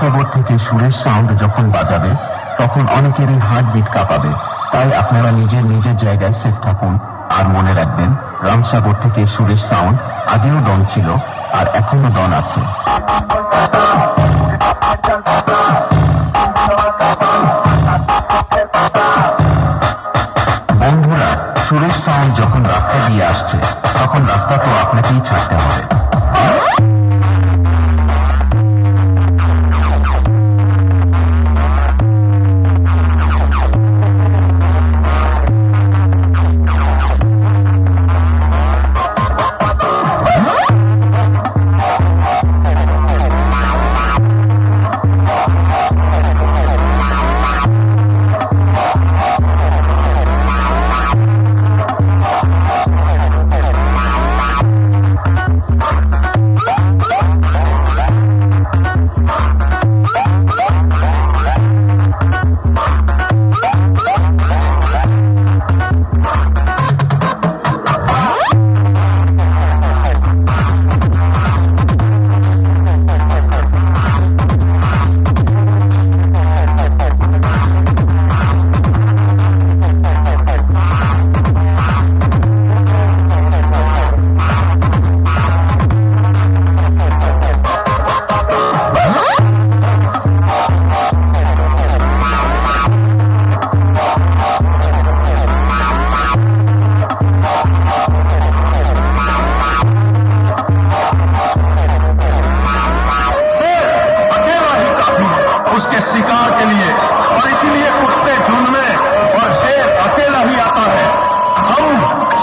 রামসাগর থেকে সুরেশ সাউন্ড যখন বাজাবে তখন অনেকেরই হার্টবিট কাঁপাবে। তাই আপনারা নিজের নিজের জায়গায় সেফ থাকুন। আর মনে রাখবেন, রামসাগর থেকে সুরেশ সাউন্ড আগেও ডন ছিল আর এখনো ডন আছে। বন্ধুরা, সুরেশ সাউন্ড যখন রাস্তা দিয়ে আসছে তখন রাস্তা তো আপনাকেই ছাড়তে হবে। शिकार के लिए, और इसीलिए कुत्ते झुंड में और शेर अकेला ही आता है। हम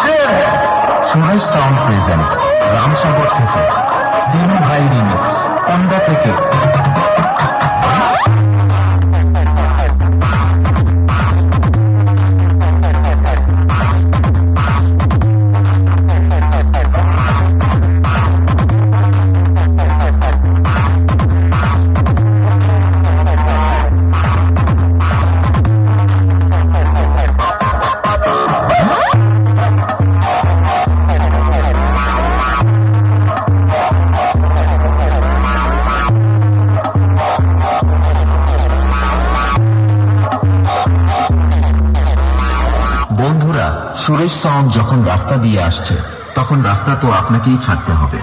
शेर हैं। সুরেশ সাউন্ড প্রেজেন্ট রামসাগর থেকে দিনু ভাই রিমিক্স কোন্ডা থেকে। বন্ধুরা, সুরেশ সাউন্ড যখন রাস্তা দিয়ে আসছে তখন রাস্তা তো আপনাকেই ছাড়তে হবে।